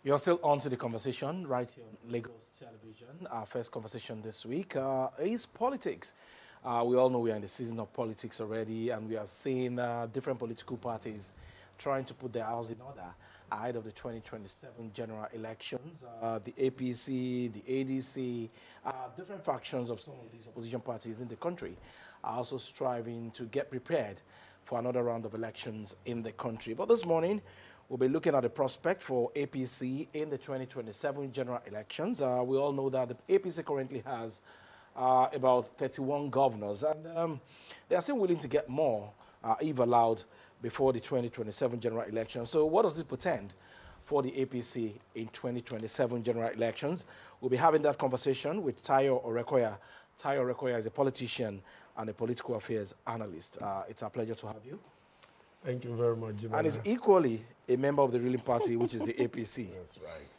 You're still on to the conversation right here on Lagos Television. Our first conversation this week is politics. We all know we are in the season of politics already, and we are seeing different political parties trying to put their house in order ahead of the 2027 general elections. The APC, the ADC, different factions of some of these opposition parties in the country are also striving to get prepared for another round of elections in the country. But this morning, we'll be looking at the prospect for APC in the 2027 general elections. We all know that the APC currently has about 31 governors, and they are still willing to get more if allowed before the 2027 general elections. So what does this portend for the APC in 2027 general elections? We'll be having that conversation with Tayo Orekoya. Tayo Orekoya is a politician and a political affairs analyst. It's our pleasure to have you. Thank you very much, Jimena. And is equally a member of the ruling party, which is the APC. That's right.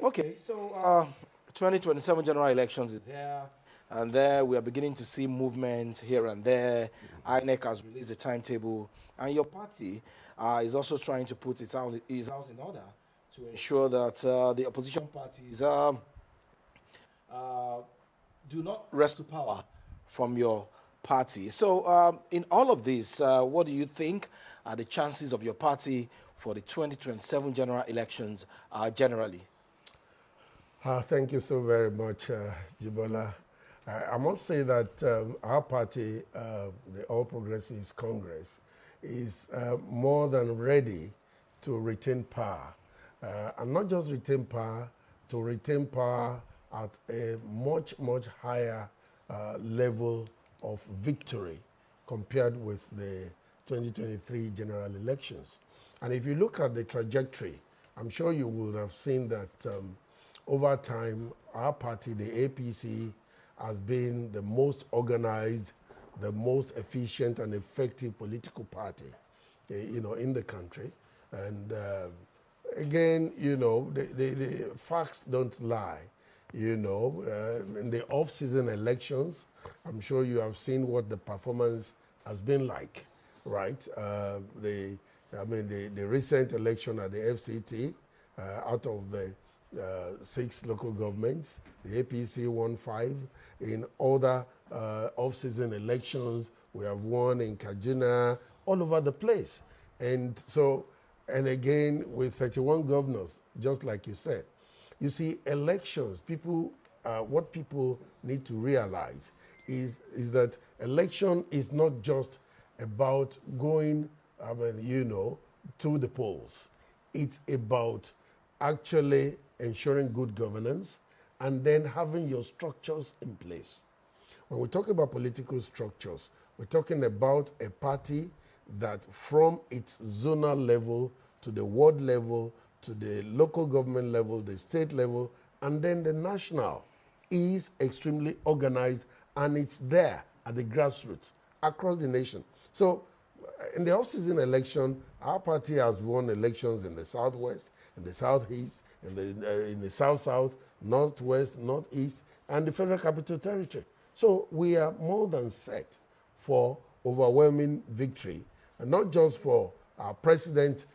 Okay, so 2027 general elections is here, and there we are beginning to see movement here and there. INEC has released a timetable, and your party is also trying to put its house in order to ensure that the opposition parties do not wrestle power from your party. So in all of this, what do you think are the chances of your party for the 2027 general elections generally? Thank you so very much, Jibola. I must say that our party, the All Progressives Congress, is more than ready to retain power. And not just retain power, to retain power at a much, much higher level of victory compared with the 2023 general elections. And if you look at the trajectory, I'm sure you would have seen that over time, our party, the APC, has been the most organized, the most efficient and effective political party, in the country. And again, the facts don't lie. In the off-season elections, I'm sure you have seen what the performance has been like, right? The recent election at the FCT, out of the 6 local governments, the APC won 5. In other off-season elections, we have won in Kaduna, all over the place. And again, with 31 governors, just like you said, you see, elections, what people need to realize is that election is not just about going, to the polls. It's about actually ensuring good governance and then having your structures in place. When we talk about political structures, we're talking about a party that from its zonal level to the ward level to the local government level, the state level, and then the national is extremely organized, and it's there at the grassroots across the nation. So in the off-season election, our party has won elections in the southwest, in the southeast, in the south-south, northwest, northeast, and the Federal Capital Territory. So we are more than set for overwhelming victory, and not just for our President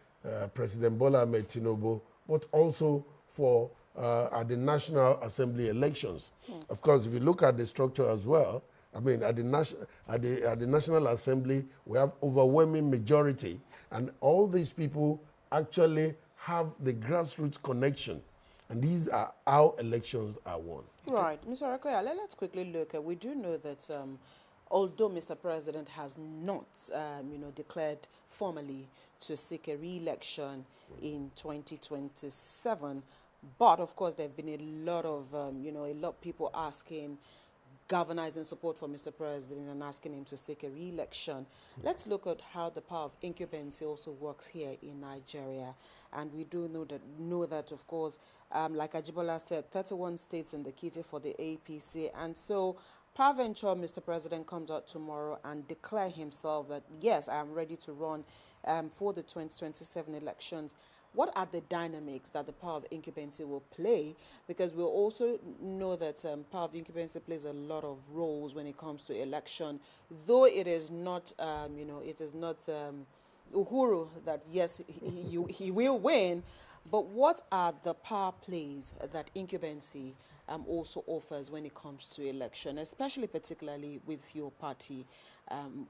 Bola Ahmed Tinubu, but also for at the National Assembly elections. Of course, if you look at the structure as well, at the National Assembly, we have overwhelming majority, and all these people actually have the grassroots connection, and these are how elections are won. Right, Mr. Orekoya, let's quickly look at. We do know that although Mr. President has not, declared formally to seek a re-election in 2027, but of course there have been a lot of, a lot of people asking, galvanizing support for Mr. President and asking him to seek a re-election. Let's look at how the power of incumbency also works here in Nigeria. And we do know that of course, like Ajibola said, 31 states in the kitty for the APC. And so peradventure, Mr. President comes out tomorrow and declare himself that, yes, I am ready to run for the 2027 elections. What are the dynamics that the power of incumbency will play? Because we also know that power of incumbency plays a lot of roles when it comes to election, though it is not, it is not Uhuru that, yes, he will win, But what are the power plays that incumbency also offers when it comes to election, especially particularly with your party,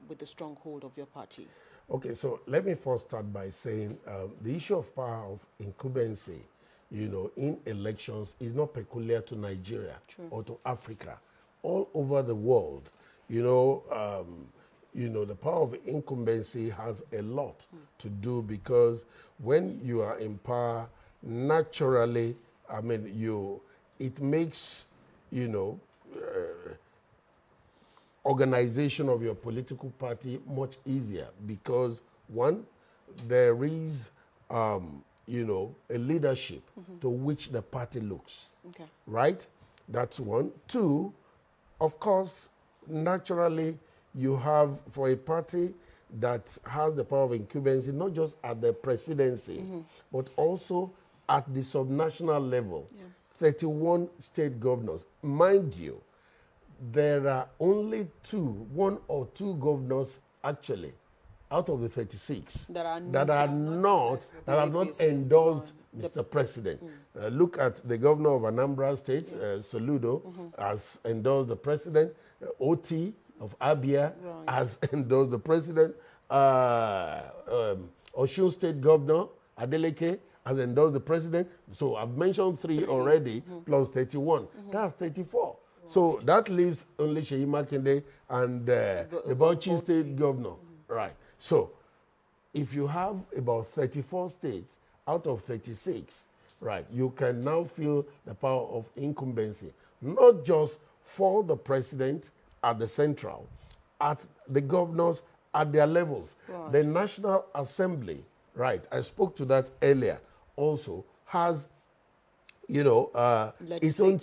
with the stronghold of your party? Okay, so let me first start by saying the issue of power of incumbency, in elections is not peculiar to Nigeria or to Africa. All over the world, the power of incumbency has a lot to do because when you are in power, naturally, it makes, organization of your political party much easier because one, there is, a leadership to which the party looks, right? That's one. Two, of course, naturally, you have for a party that has the power of incumbency, not just at the presidency, but also at the subnational level. 31 state governors. Mind you, there are only one or two governors actually out of the 36 that have not endorsed Mr. President. Look at the governor of Anambra State, Soludo, has endorsed the president. OT of Abia has endorsed the president. Osun State Governor Adeleke has endorsed the president. So I've mentioned 3 already, plus 31. That's 34. So that leaves only Seyi Makinde and the Bauchi State Governor. Right. So if you have about 34 states out of 36, right, you can now feel the power of incumbency, not just for the president at the central, at the governors at their levels. The National Assembly, right, I spoke to that earlier, also has, its own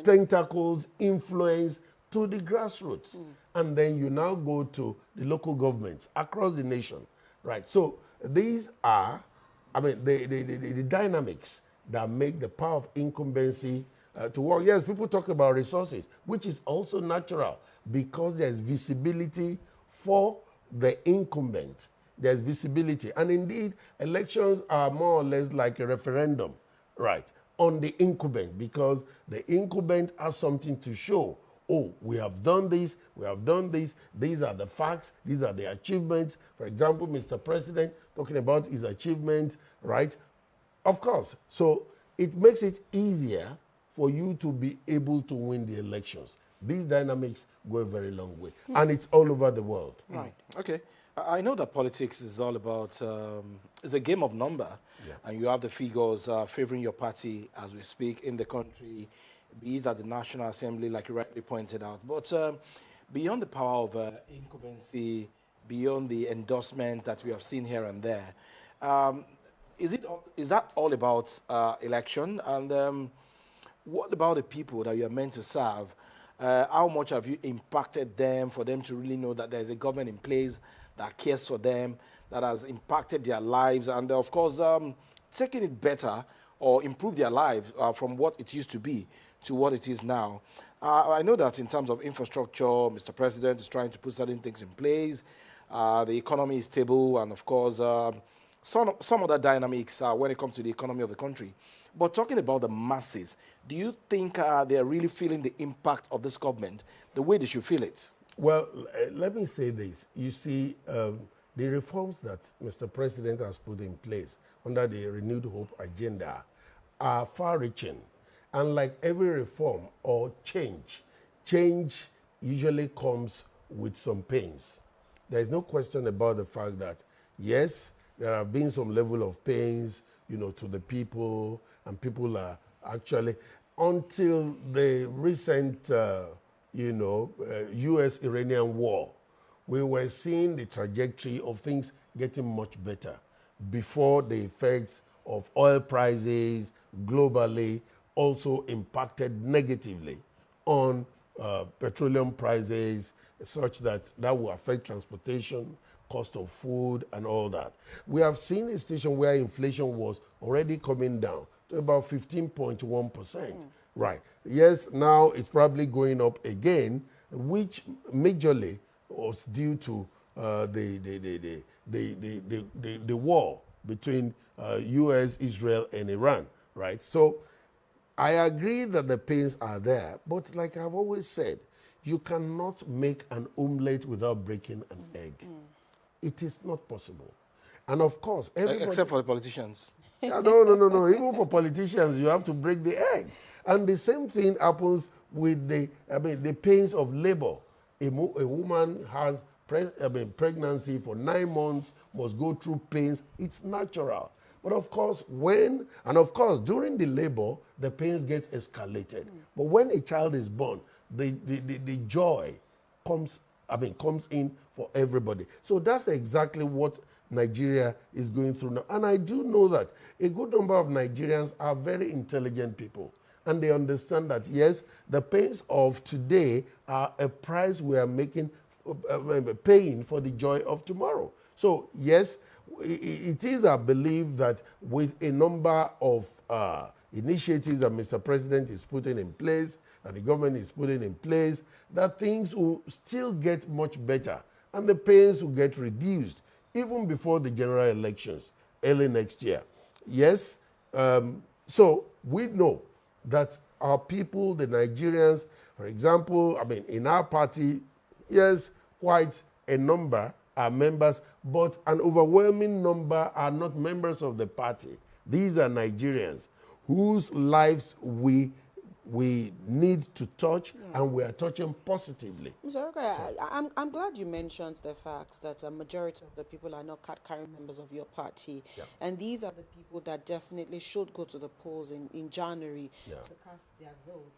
tentacles, influence to the grassroots. And then you now go to the local governments across the nation, right? So these are, the dynamics that make the power of incumbency to work. Yes, people talk about resources, which is also natural because there's visibility for the incumbent. There's visibility. And indeed, elections are more or less like a referendum, right, on the incumbent because the incumbent has something to show. Oh, we have done this, we have done this, these are the facts, these are the achievements. For example, Mr. President talking about his achievements, right? Of course. So it makes it easier for you to be able to win the elections. These dynamics go a very long way. And it's all over the world. Right. Okay. I know that politics is all about, it's a game of number. And you have the figures favoring your party as we speak in the country, be it at the National Assembly, like you rightly pointed out. But beyond the power of incumbency, beyond the endorsement that we have seen here and there, is that all about election? And what about the people that you are meant to serve? How much have you impacted them for them to really know that there's a government in place that cares for them, that has impacted their lives, and of course, taking it better or improve their lives from what it used to be to what it is now? I know that in terms of infrastructure, Mr. President is trying to put certain things in place. The economy is stable, and of course, some other dynamics when it comes to the economy of the country. But talking about the masses, do you think they're really feeling the impact of this government the way they should feel it? Well, let me say this. You see, the reforms that Mr. President has put in place under the Renewed Hope agenda are far-reaching. And like every reform or change usually comes with some pains. There's no question about the fact that, yes, there have been some level of pains, to the people, and people are actually, until the recent, U.S.-Iranian war, we were seeing the trajectory of things getting much better before the effects of oil prices globally also impacted negatively on petroleum prices, such that will affect transportation, cost of food, and all that. We have seen a situation where inflation was already coming down to about 15.1%. Right. Yes, now it's probably going up again, which majorly was due to the war between U.S., Israel, and Iran, right? So I agree that the pains are there, but like I've always said, you cannot make an omelette without breaking an egg. It is not possible. And of course, everybody... Except for the politicians. Yeah, no. Even for politicians, you have to break the egg. And the same thing happens with the pains of labor. A woman has pregnancy for 9 months, must go through pains. It's natural. But of course, during the labor, the pains gets escalated. But when a child is born, the joy comes in for everybody. So that's exactly what Nigeria is going through now. And I do know that a good number of Nigerians are very intelligent people. And they understand that, yes, the pains of today are a price we are paying for the joy of tomorrow. So, yes, it is a belief that with a number of initiatives that Mr. President is putting in place, that the government is putting in place, that things will still get much better and the pains will get reduced even before the general elections early next year. Yes, so we know that our people, the Nigerians, for example, in our party, yes, quite a number are members, but an overwhelming number are not members of the party. These are Nigerians whose lives we need to touch, and we are touching positively. Mr. Orekoya, I'm glad you mentioned the fact that a majority of the people are not card-carrying members of your party. Yeah. And these are the people that definitely should go to the polls in January to cast their vote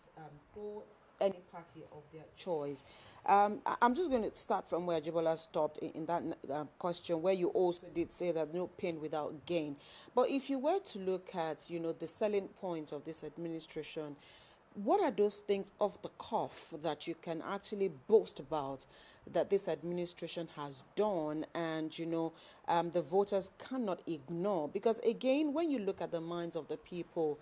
for any party of their choice. I'm just going to start from where Jibola stopped in that question, where you also did say that no pain without gain. But if you were to look at, the selling points of this administration, what are those things off the cuff that you can actually boast about that this administration has done and, the voters cannot ignore? Because, again, when you look at the minds of the people,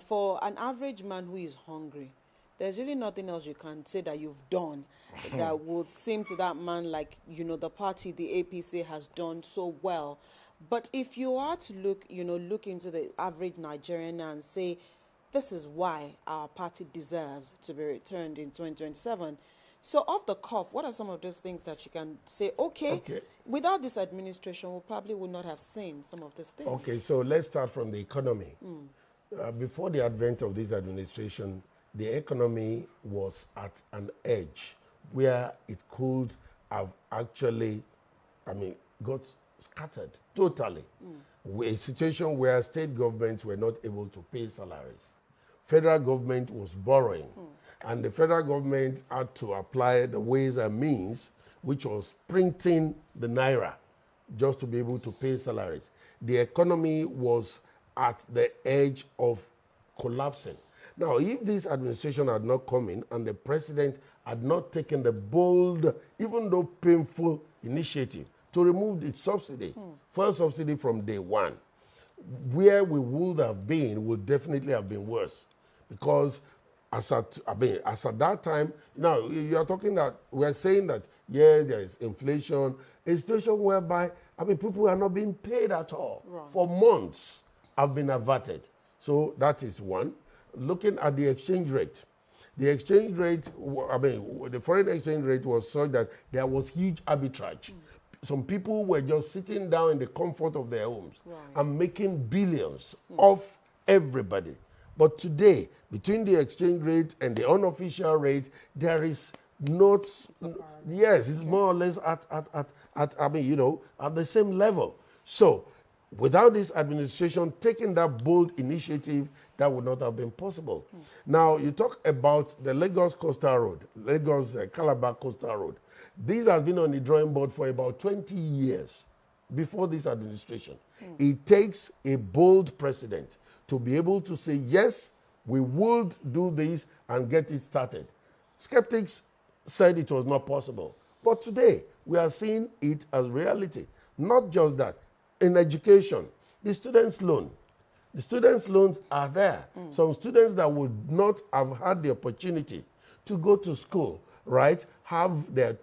for an average man who is hungry, there's really nothing else you can say that you've done that would seem to that man like, the party, the APC, has done so well. But if you are to look into the average Nigerian and say, this is why our party deserves to be returned in 2027. So off the cuff, what are some of those things that you can say, okay, without this administration, we probably would not have seen some of these things? Okay, so let's start from the economy. Before the advent of this administration, the economy was at an edge where it could have actually, got scattered totally. A situation where state governments were not able to pay salaries. Federal government was borrowing, and the federal government had to apply the ways and means, which was printing the naira just to be able to pay salaries. The economy was at the edge of collapsing. Now, if this administration had not come in and the president had not taken the bold, even though painful, initiative to remove the subsidy, fuel subsidy from day one, where we would have been would definitely have been worse. Because as at that time, now you are talking that, we are saying that, there is inflation, a situation whereby, people are not being paid at all. Right. For months have been averted. So that is one. Looking at the exchange rate, the foreign exchange rate was such that there was huge arbitrage. Some people were just sitting down in the comfort of their homes and making billions off everybody. But today, between the exchange rate and the unofficial rate, there is not, it's more or less at the same level. So, without this administration taking that bold initiative, that would not have been possible. Now, you talk about the Lagos Coastal Road, Calabar Coastal Road. This has been on the drawing board for about 20 years before this administration. It takes a bold president to be able to say, yes, we would do this and get it started. Skeptics said it was not possible. But today, we are seeing it as reality. Not just that. In education, the students' loan. The students' loans are there. Some students that would not have had the opportunity to go to school, right, have their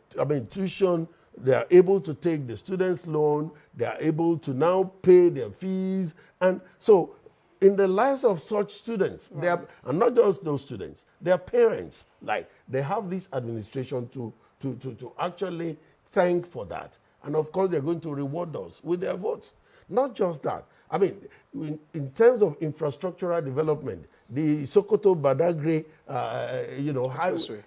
tuition They are able to take the students' loan. They are able to now pay their fees. And so in the lives of such students, they are, and not just those students, their parents, like they have this administration to actually thank for that. And of course, they're going to reward us with their votes. Not just that. I mean, in terms of infrastructural development, the Sokoto-Badagry,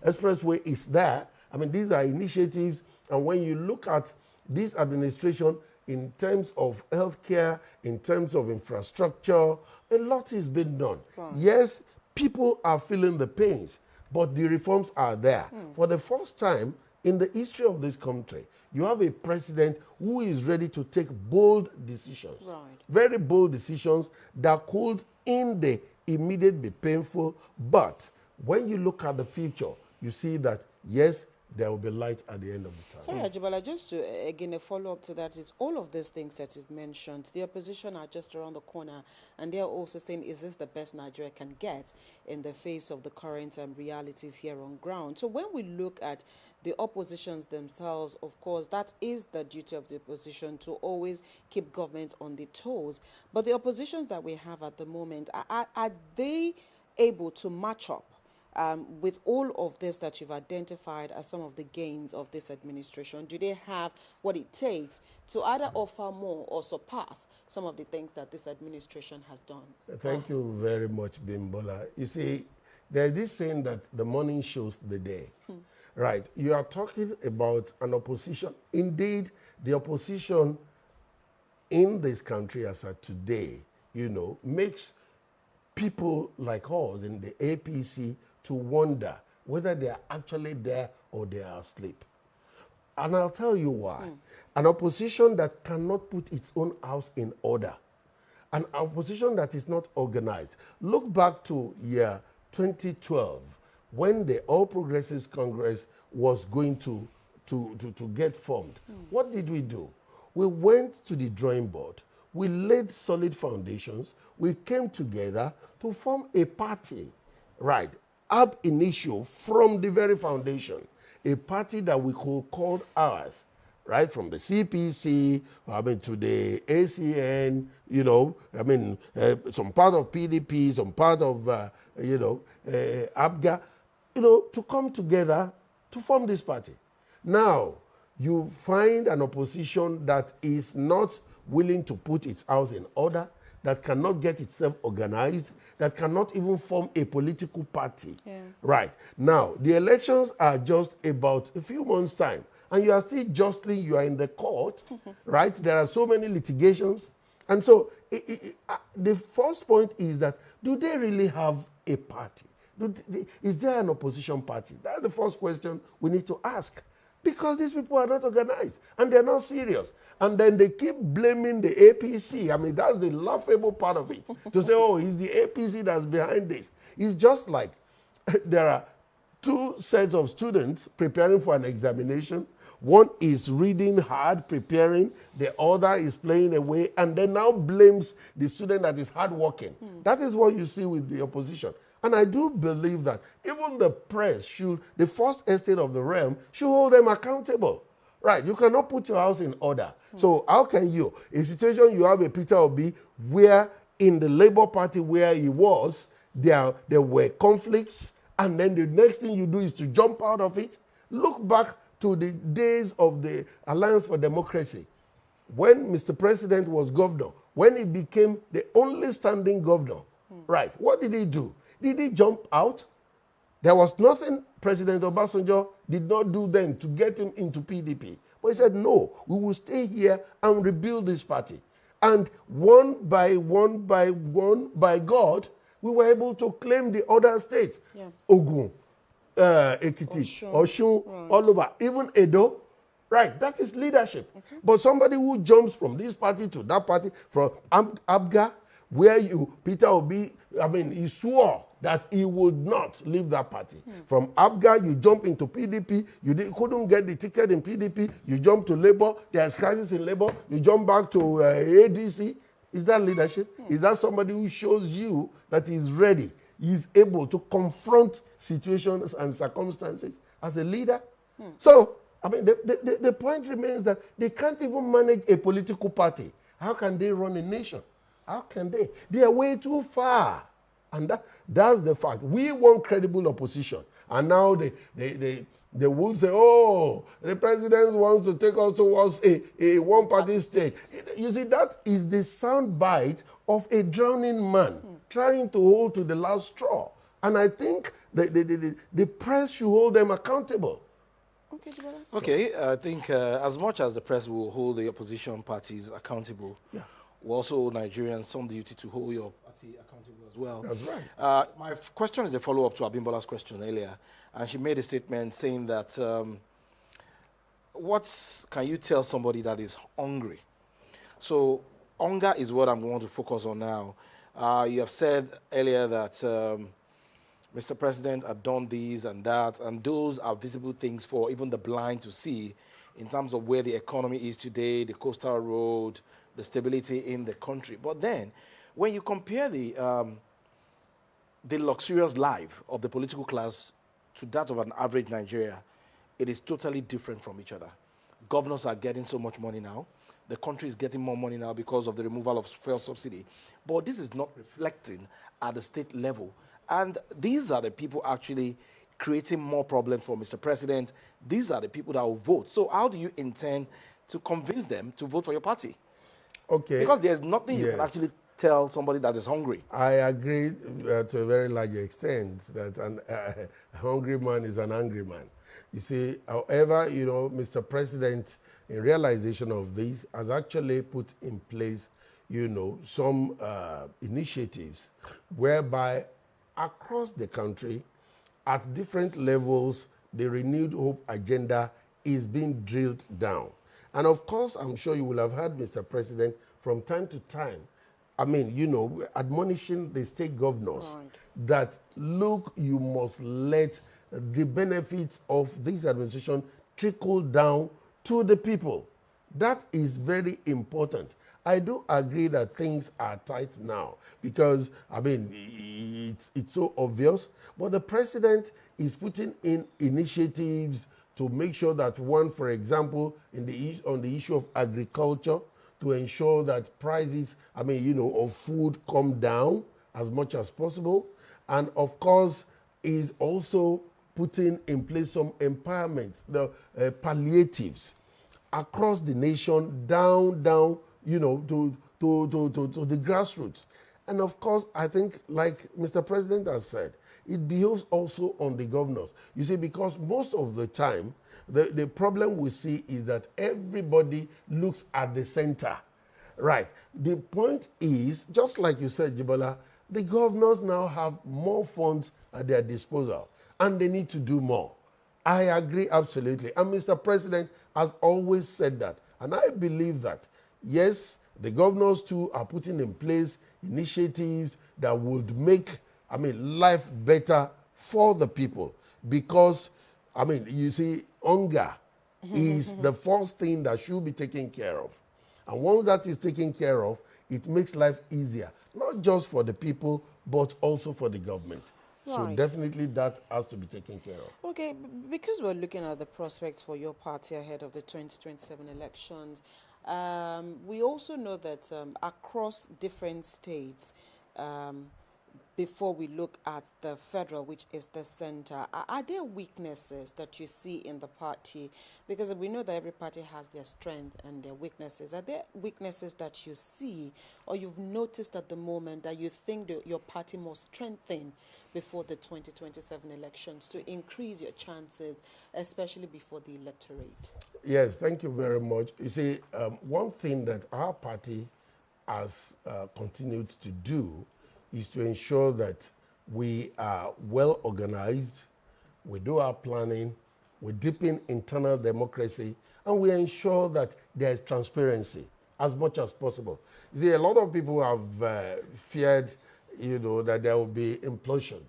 expressway is there. I mean, these are initiatives. And when you look at this administration in terms of healthcare, in terms of infrastructure, a lot is being done. Right. Yes, people are feeling the pains, but the reforms are there. For the first time in the history of this country, you have a president who is ready to take bold decisions. Right. Very bold decisions that could in the immediate be painful, but when you look at the future, you see that, yes, there will be light at the end of the tunnel. Sorry, Ajibala, just to, again, a follow-up to that is all of these things that you've mentioned, the opposition are just around the corner, and they're also saying, is this the best Nigeria can get in the face of the current realities here on ground? So when we look at the oppositions themselves, of course, that is the duty of the opposition to always keep government on the toes. But the oppositions that we have at the moment, are they able to match up with all of this that you've identified as some of the gains of this administration? Do they have what it takes to either offer more or surpass some of the things that this administration has done? Thank you very much, Bimbola. You see, there's this saying that the morning shows the day. Right. You are talking about an opposition. Indeed, the opposition in this country as of today, makes people like us in the APC to wonder whether they are actually there or they are asleep. And I'll tell you why. An opposition that cannot put its own house in order, an opposition that is not organized. Look back to year 2012, when the All Progressives Congress was going to get formed. What did we do? We went to the drawing board. We laid solid foundations. We came together to form a party, right? Ab initio, from the very foundation, a party that we could call ours, right? From the CPC, to the ACN, some part of PDP, some part of, ABGA, to come together to form this party. Now, you find an opposition that is not willing to put its house in order, that cannot get itself organized, that cannot even form a political party. Right. Now, the elections are just about a few months' time, and you are still jostling, you are in the court, right? There are so many litigations. And so the first point is that, do they really have a party? Is there an opposition party? That's the first question we need to ask. Because these people are not organized and they're not serious. And then they keep blaming the APC. I mean, that's the laughable part of it. To say, oh, it's the APC that's behind this. It's just like there are two sets of students preparing for an examination. One is reading hard, preparing. The other is playing away and then now blames the student that is hardworking. That is what you see with the opposition. And I do believe that even the press should, the first estate of the realm, should hold them accountable. Right, you cannot put your house in order. So how can you? In a situation you have a Peter Obi where in the Labour Party where he was, there were conflicts, and then the next thing you do is to jump out of it. Look back to the days of the Alliance for Democracy, when Mr. President was governor, when he became the only standing governor. Right, what did he do? Did he jump out? There was nothing President Obasanjo did not do then to get him into PDP. But he said, no, we will stay here and rebuild this party. And one by God, we were able to claim the other states. Ogun, Ekiti, Oshun, right. All over, even Edo. Right, that is leadership. But somebody who jumps from this party to that party, from ABGA, where Peter Obi, he swore that he would not leave that party. From ABGA, you jump into PDP, couldn't get the ticket in PDP, you jump to Labour, there's crisis in Labour, you jump back to ADC. Is that leadership? Is that somebody who shows you that he's ready, he's able to confront situations and circumstances as a leader? So, I mean, the point remains that they can't even manage a political party. How can they run a nation? How can they? They are way too far. And that's the fact. We want credible opposition. And now they will say, oh, the president wants to take us towards a one-party state. You see, that is the sound bite of a drowning man trying to hold to the last straw. And I think the press should hold them accountable. Okay, Jibola. Okay, I think as much as the press will hold the opposition parties accountable, we also owe Nigerians some duty to hold your party accountable as well. That's right. My question is a follow-up to Abimbola's question earlier, and she made a statement saying that what can you tell somebody that is hungry? So hunger is what I'm going to focus on now. You have said earlier that Mr. President had done this and that, and those are visible things for even the blind to see in terms of where the economy is today, the coastal road, the stability in the country. But then, when you compare the luxurious life of the political class to that of an average Nigeria, it is totally different from each other. Governors are getting so much money now. The country is getting more money now because of the removal of fuel subsidy. But this is not reflecting at the state level. And these are the people actually creating more problems for Mr. President. These are the people that will vote. So how do you intend to convince them to vote for your party? Okay. Because there's nothing you can actually tell somebody that is hungry. I agree to a very large extent that a hungry man is an angry man. You see, however, you know, Mr. President, in realization of this, has actually put in place, you know, some initiatives whereby across the country, at different levels, the renewed hope agenda is being drilled down. And of course, I'm sure you will have heard Mr. President from time to time, I mean, you know, admonishing the state governors that, look, you must let the benefits of this administration trickle down to the people. That is very important. I do agree that things are tight now because, I mean, it's so obvious, but the president is putting in initiatives to make sure that one, for example, on the issue of agriculture, to ensure that prices, I mean, you know, of food come down as much as possible. And of course, is also putting in place some empowerment, the palliatives across the nation, down, you know, to the grassroots. And of course, I think, like Mr. President has said, it behoves also on the governors. You see, because most of the time, the problem we see is that everybody looks at the center. Right. The point is, just like you said, Jibola, the governors now have more funds at their disposal, and they need to do more. I agree absolutely. And Mr. President has always said that. And I believe that, yes, the governors too are putting in place initiatives that would make, I mean, life better for the people. Because, I mean, you see, hunger is the first thing that should be taken care of. And once that is taken care of, it makes life easier, not just for the people, but also for the government. Right. So definitely that has to be taken care of. Okay, because we're looking at the prospects for your party ahead of the 2027 elections, we also know that across different states, before we look at the federal, which is the center, are there weaknesses that you see in the party? Because we know that every party has their strength and their weaknesses. Are there weaknesses that you see or you've noticed at the moment that you think that your party must strengthen before the 2027 elections to increase your chances, especially before the electorate? Yes, thank you very much. You see, one thing that our party has continued to do is to ensure that we are well organized, we do our planning, we deepen internal democracy, and we ensure that there is transparency as much as possible. You see, a lot of people have feared, you know, that there will be implosion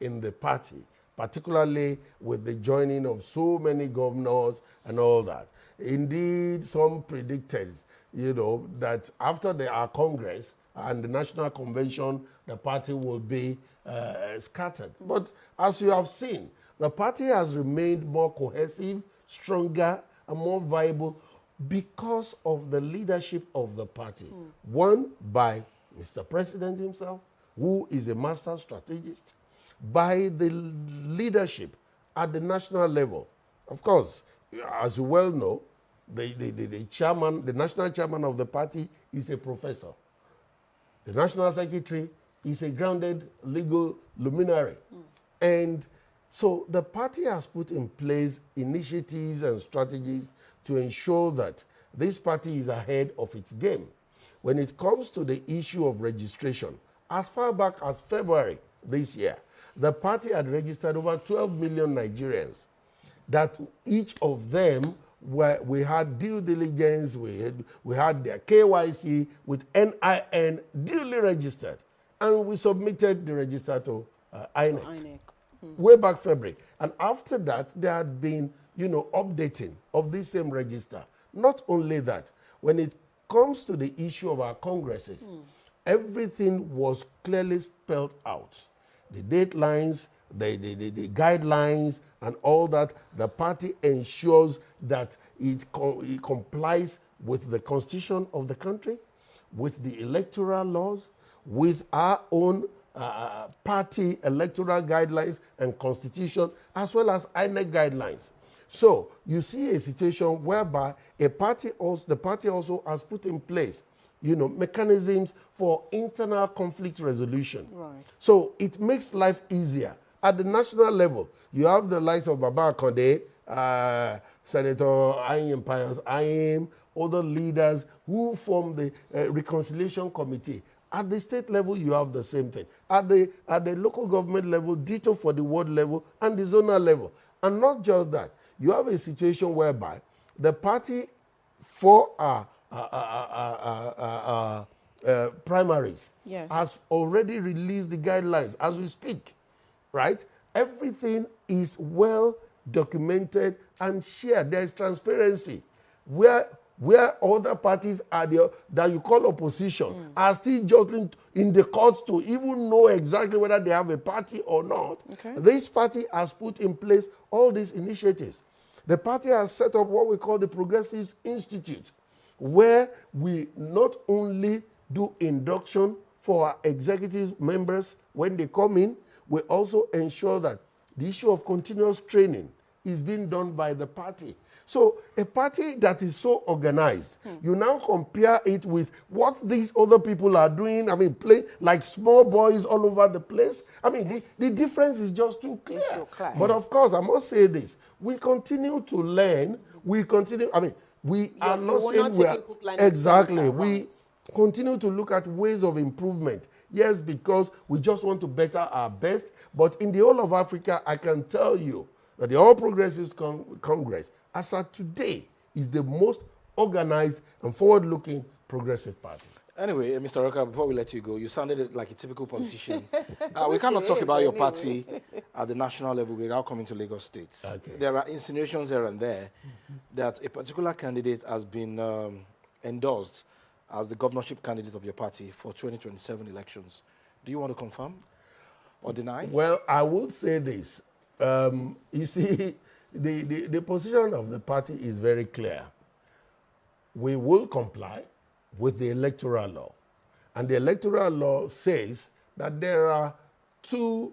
in the party, particularly with the joining of so many governors and all that. Indeed, some predicted, you know, that after our Congress and the National Convention, the party will be scattered. But as you have seen, the party has remained more cohesive, stronger and more viable because of the leadership of the party. One, by Mr. President himself, who is a master strategist, by the leadership at the national level. Of course, as you well know, the chairman, the national chairman of the party is a professor. The national secretary is a grounded legal luminary. And so the party has put in place initiatives and strategies to ensure that this party is ahead of its game. When it comes to the issue of registration, as far back as February this year, the party had registered over 12 million Nigerians, that each of them we had due diligence, we had their KYC with NIN duly registered, and we submitted the register to INEC. Way back February. And after that, there had been, updating of this same register. Not only that, when it comes to the issue of our congresses, everything was clearly spelled out. The deadlines, the guidelines, and all that. The party ensures that it complies with the constitution of the country, with the electoral laws, with our own party electoral guidelines and constitution, as well as INEC guidelines. So you see a situation whereby the party also has put in place, mechanisms for internal conflict resolution. Right. So it makes life easier. At the national level, you have the likes of Baba Konde, Senator Ayim Pius Ayim, other leaders who form the Reconciliation Committee. At the state level, you have the same thing. At the local government level, ditto for the ward level and the zonal level. And not just that, you have a situation whereby the party for primaries has already released the guidelines as we speak, right? Everything is well documented and shared. There is transparency. Where other parties are that you call opposition are still jostling in the courts to even know exactly whether they have a party or not. Okay. This party has put in place all these initiatives. The party has set up what we call the Progressives Institute, where we not only do induction for our executive members when they come in, we also ensure that the issue of continuous training is being done by the party. So a party that is so organized, you now compare it with what these other people are doing, playing like small boys all over the place. The difference is just too clear. It's too clear. But of course, I must say this, we continue to learn, we continue, we are not saying we are, exactly, we continue to look at ways of improvement. Yes, because we just want to better our best, but in the whole of Africa, I can tell you that the All Progressives Congress, as of today, is the most organized and forward-looking progressive party. Anyway, Mr. Orekoya, before we let you go, you sounded like a typical politician. We cannot talk about your party at the national level without coming to Lagos State. Okay. There are insinuations here and there that a particular candidate has been endorsed as the governorship candidate of your party for 2027 elections. Do you want to confirm or deny? Well, I will say this. You see, the position of the party is very clear. We will comply with the electoral law. And the electoral law says that there are two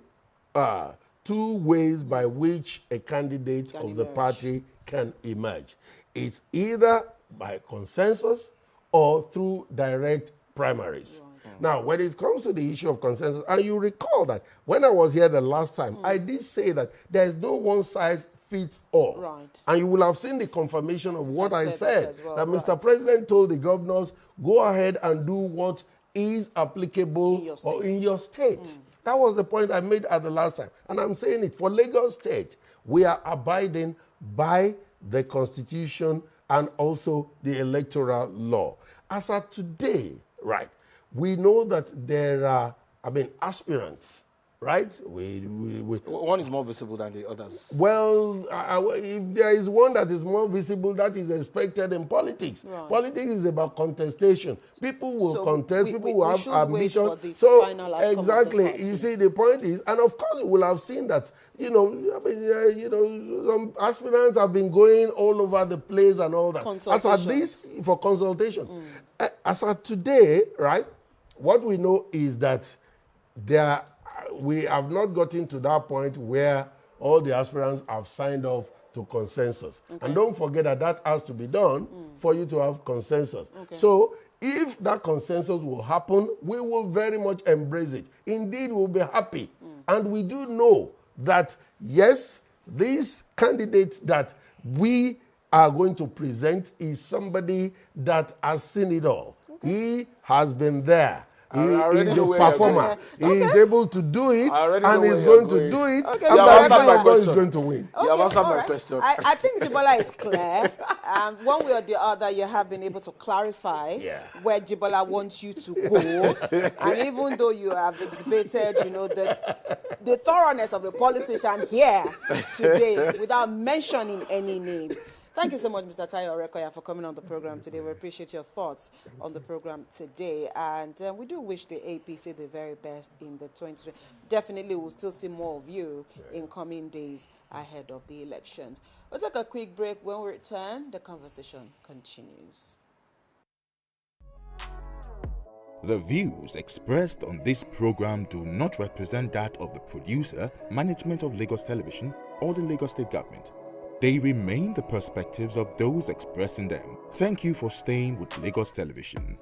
ways by which a candidate of the party can emerge. It's either by consensus or through direct primaries. Right. Now, when it comes to the issue of consensus, and you recall that when I was here the last time, I did say that there is no one size fits all. Right. And you will have seen the confirmation of what I said, well, that Mr. President told the governors, go ahead and do what is applicable in your state. That was the point I made at the last time. And I'm saying it, for Lagos State, we are abiding by the Constitution and also the electoral law. As of today, right, we know that there are, aspirants right? One is more visible than the others. Well, if there is one that is more visible, that is expected in politics. Right. Politics is about contestation. People will So contest, people will have ambition. Wait for the so final outcome of the exactly, party. you see, the point is, and of course, you will have seen that. Some aspirants have been going all over the place and all that. As at this, for consultation. As at today, right? What we know is that we have not gotten to that point where all the aspirants have signed off to consensus. Okay. And don't forget that has to be done for you to have consensus. Okay. So if that consensus will happen, we will very much embrace it. Indeed, we'll be happy. And we do know that, yes, these candidates that we are going to present is somebody that has seen it all. Okay. He has been there. He is a performer. He is able to do it, and he's going to do it. Okay, and God is going to win. Okay, you have answered my question. I think Jibola is clear. One way or the other, you have been able to clarify where Jibola wants you to go. And even though you have exhibited, the thoroughness of a politician here today without mentioning any name. Thank you so much, Mr. Tayo Orekoya, for coming on the program today. We appreciate your thoughts on the program today. And we do wish the APC the very best in the 2020. Definitely, we'll still see more of you in coming days ahead of the elections. We'll take a quick break. When we return, the conversation continues. The views expressed on this program do not represent that of the producer, management of Lagos Television, or the Lagos State Government. They remain the perspectives of those expressing them. Thank you for staying with Lagos Television.